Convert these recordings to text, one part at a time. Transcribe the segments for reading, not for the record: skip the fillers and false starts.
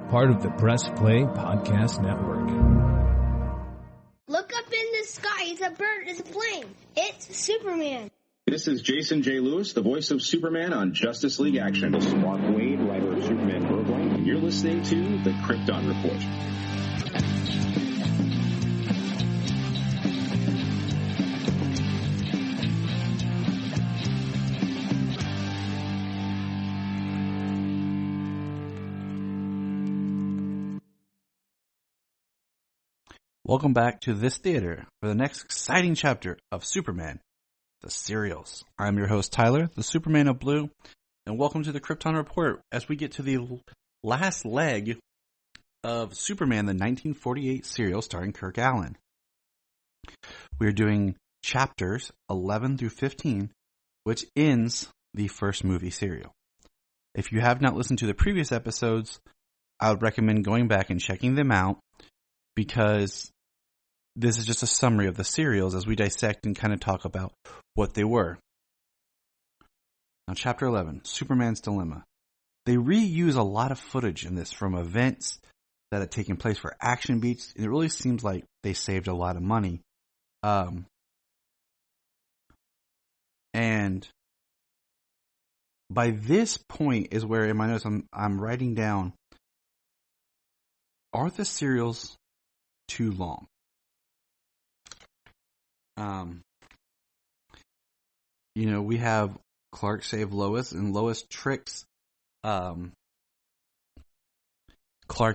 part of the Press Play Podcast Network. Look up in the sky. It's a bird. It's a plane. It's Superman. This is Jason J. Lewis, the voice of Superman on Justice League Action. This is Mark Wade, writer of Superman Burgoyne, and you're listening to the Krypton Report. Welcome back to this theater for the next exciting chapter of Superman, the serials. I'm your host, Tyler, the Superman of Blue, and welcome to the Krypton Report as we get to the last leg of Superman, the 1948 serial starring Kirk Alyn. We're doing chapters 11 through 15, which ends the first movie serial. If you have not listened to the previous episodes, I would recommend going back and checking them out because this is just a summary of the serials as we dissect and kind of talk about what they were. Now, Chapter 11, Superman's Dilemma. They reuse a lot of footage in this from events that had taken place for action beats, and it really seems like they saved a lot of money. And by this point is where in my notes I'm writing down, are the serials too long? We have Clark save Lois, and Lois tricks Clark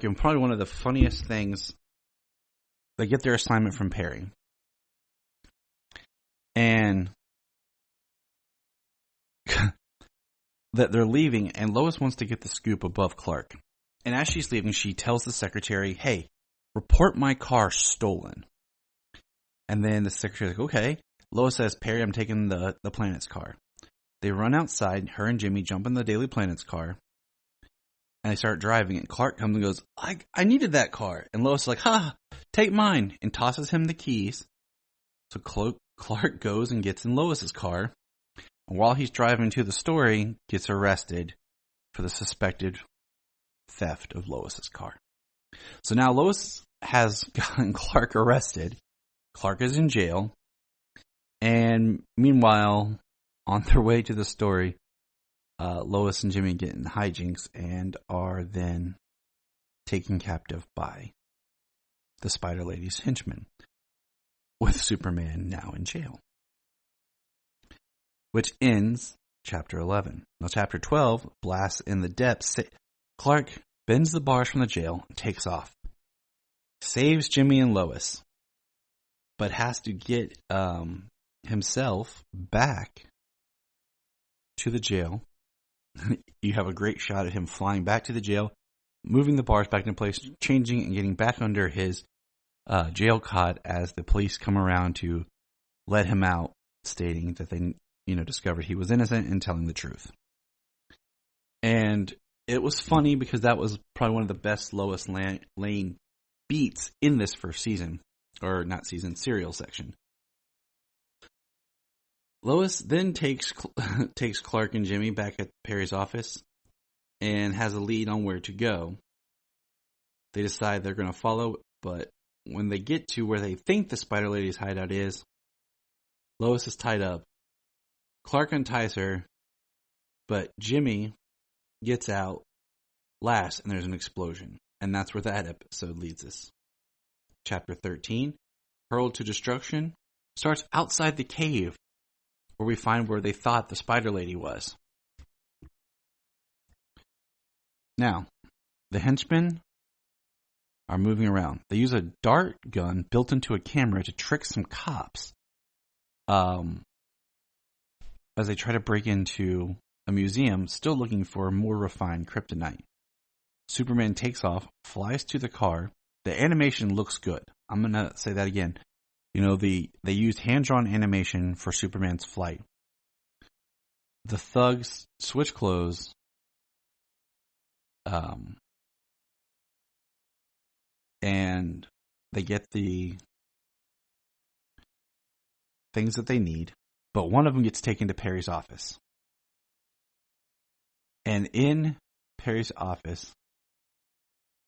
in probably one of the funniest things. They get their assignment from Perry, and that they're leaving, and Lois wants to get the scoop above Clark. And as she's leaving, she tells the secretary, "Hey, report my car stolen." And then the secretary's like, okay. Lois says, "Perry, I'm taking the Planet's car." They run outside. Her and Jimmy jump in the Daily Planet's car. And they start driving. And Clark comes and goes, I needed that car. And Lois is like, take mine. And tosses him the keys. So Clark goes and gets in Lois's car. And while he's driving to the story, gets arrested for the suspected theft of Lois's car. So now Lois has gotten Clark arrested. Clark is in jail. And meanwhile, on their way to the story, Lois and Jimmy get in hijinks and are then taken captive by the Spider Lady's henchmen, with Superman now in jail. Which ends Chapter 11. Now, Chapter 12, Blast in the Depths. Clark bends the bars from the jail and takes off. Saves Jimmy and Lois, but has to get himself back to the jail. You have a great shot of him flying back to the jail, moving the bars back into place, changing and getting back under his jail cot as the police come around to let him out, stating that they discovered he was innocent and telling the truth. And it was funny because that was probably one of the best Lois Lane beats in this first season. Or not season, serial section. Lois then takes Clark and Jimmy back at Perry's office and has a lead on where to go. They decide they're going to follow, but when they get to where they think the Spider Lady's hideout is, Lois is tied up. Clark unties her, but Jimmy gets out last and there's an explosion. And that's where that episode leads us. Chapter 13, Hurled to Destruction, starts outside the cave where we find where they thought the Spider Lady was. Now, the henchmen are moving around. They use a dart gun built into a camera to trick some cops as they try to break into a museum, still looking for more refined kryptonite. Superman takes off, flies to the car. The animation looks good. I'm going to say that again. They used hand-drawn animation for Superman's flight. The thugs switch clothes. And they get the things that they need. But one of them gets taken to Perry's office. And in Perry's office,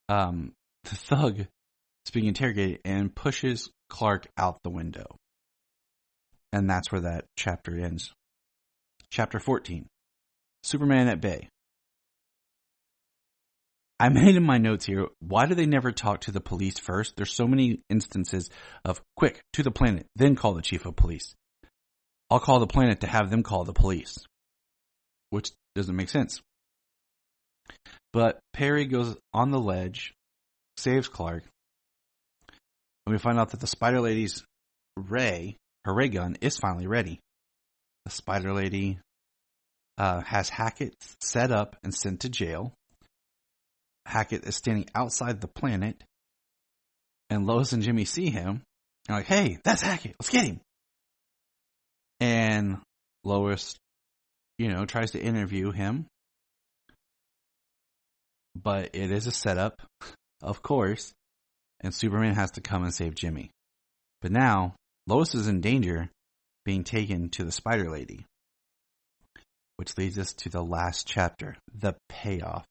the thug is being interrogated and pushes Clark out the window. And that's where that chapter ends. Chapter 14. Superman at Bay. I made in my notes here, why do they never talk to the police first? There's so many instances of, quick, to the planet, then call the chief of police. I'll call the planet to have them call the police. Which doesn't make sense. But Perry goes on the ledge, saves Clark, and we find out that the Spider Lady's ray gun, is finally ready. The Spider Lady has Hackett set up and sent to jail. Hackett is standing outside the planet, and Lois and Jimmy see him. They're like, hey, that's Hackett. Let's get him. And Lois, tries to interview him. But it is a setup, of course, and Superman has to come and save Jimmy. But now, Lois is in danger being taken to the Spider Lady. Which leads us to the last chapter, the payoff.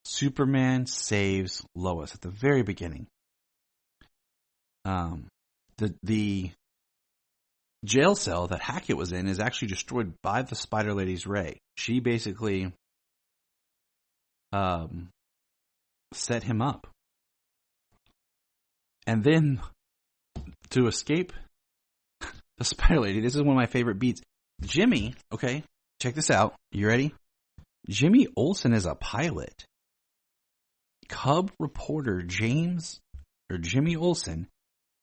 Superman saves Lois at the very beginning. The jail cell that Hackett was in is actually destroyed by the Spider Lady's ray. She basically set him up. And then, to escape the Spider Lady, this is one of my favorite beats. Jimmy, okay, check this out. You ready? Jimmy Olsen is a pilot. Cub reporter Jimmy Olsen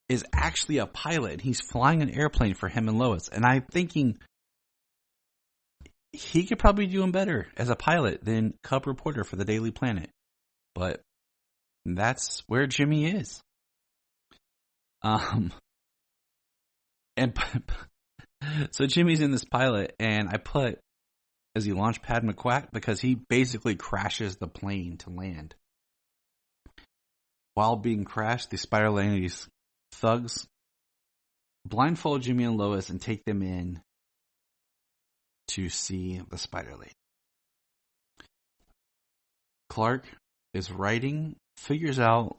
is actually a pilot. He's flying an airplane for him and Lois. And I'm thinking he could probably do him better as a pilot than Cub reporter for the Daily Planet. But that's where Jimmy is. And so Jimmy's in this pilot, and I put, is he Launchpad McQuack? Because he basically crashes the plane to land. While being crashed, the Spider Lady's thugs blindfold Jimmy and Lois and take them in to see the Spider Lady. Clark is writing, figures out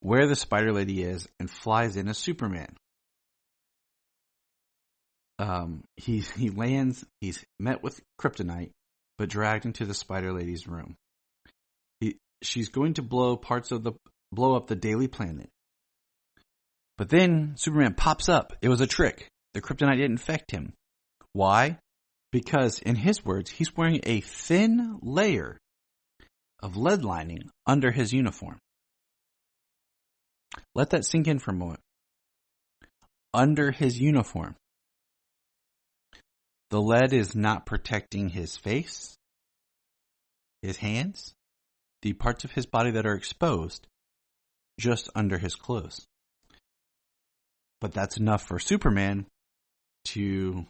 where the Spider Lady is, and flies in as Superman. He lands, he's met with kryptonite, but dragged into the Spider Lady's room. She's going to blow up the Daily Planet. But then Superman pops up. It was a trick. The kryptonite didn't infect him. Why? Because, in his words, he's wearing a thin layer of lead lining under his uniform. Let that sink in for a moment. Under his uniform. The lead is not protecting his face, his hands, the parts of his body that are exposed, just under his clothes. But that's enough for Superman to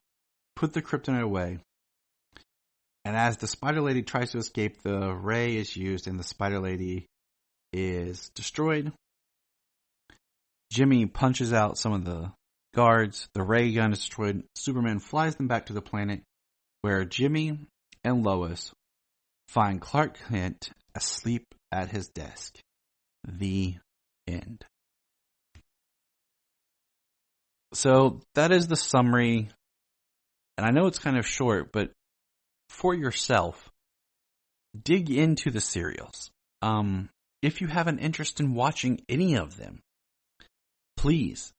put the kryptonite away. And as the Spider Lady tries to escape, the ray is used and the Spider Lady is destroyed. Jimmy punches out some of the guards. The ray gun is destroyed. Superman flies them back to the planet where Jimmy and Lois find Clark Kent asleep at his desk. The end. So that is the summary. And I know it's kind of short, but for yourself, dig into the serials. If you have an interest in watching any of them, please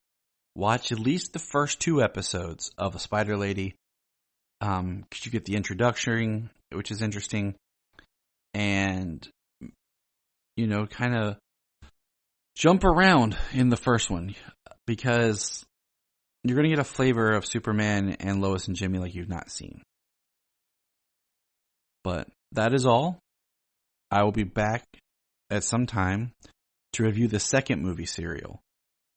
watch at least the first 2 episodes of A Spider Lady. Because you get the introduction, which is interesting. And, kind of jump around in the first one. Because you're going to get a flavor of Superman and Lois and Jimmy like you've not seen. But that is all. I will be back at some time to review the second movie serial,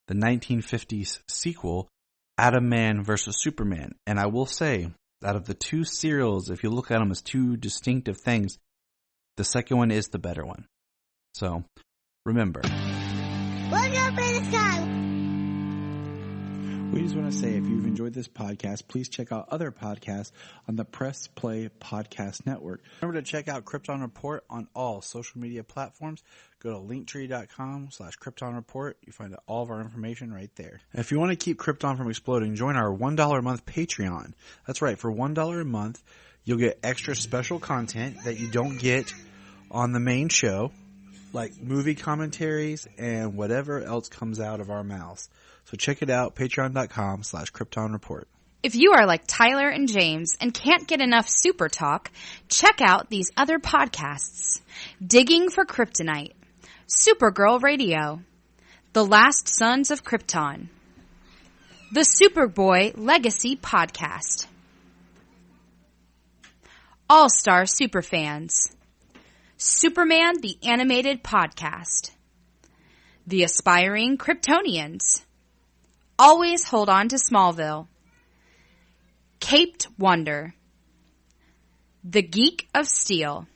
the 1950s sequel, Atom Man vs. Superman. And I will say, out of the 2 serials, if you look at them as 2 distinctive things, the second one is the better one. So, remember. Look up in the sky. We just want to say if you've enjoyed this podcast, please check out other podcasts on the Press Play Podcast Network. Remember to check out Krypton Report on all social media platforms. Go to linktree.com/Krypton Report. You find all of our information right there. If you want to keep Krypton from exploding, join our $1 a month Patreon. That's right. For $1 a month, you'll get extra special content that you don't get on the main show, like movie commentaries and whatever else comes out of our mouths. So check it out, patreon.com/Krypton Report. If you are like Tyler and James and can't get enough Super Talk, check out these other podcasts. Digging for Kryptonite, Supergirl Radio, The Last Sons of Krypton, the Superboy Legacy Podcast, All-Star Superfans, Superman the Animated Podcast, The Aspiring Kryptonians, Always Hold On to Smallville, Caped Wonder, The Geek of Steel,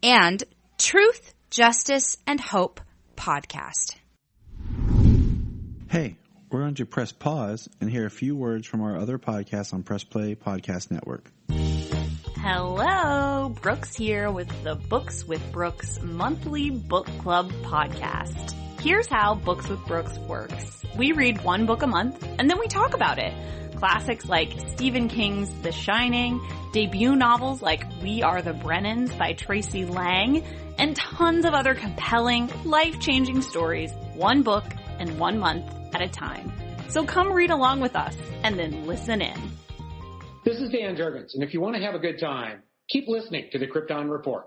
and Truth, Justice, and Hope Podcast. Hey, we're going to press pause and hear a few words from our other podcasts on Press Play Podcast Network. Hello, Brooks here with the Books with Brooks monthly book club podcast. Here's how Books with Brooks works. We read one book a month and then we talk about it. Classics like Stephen King's The Shining, debut novels like We Are the Brennans by Tracy Lang, and tons of other compelling, life-changing stories, one book and 1 month at a time. So come read along with us and then listen in. This is Dan Jurgens, and if you want to have a good time, keep listening to the Krypton Report.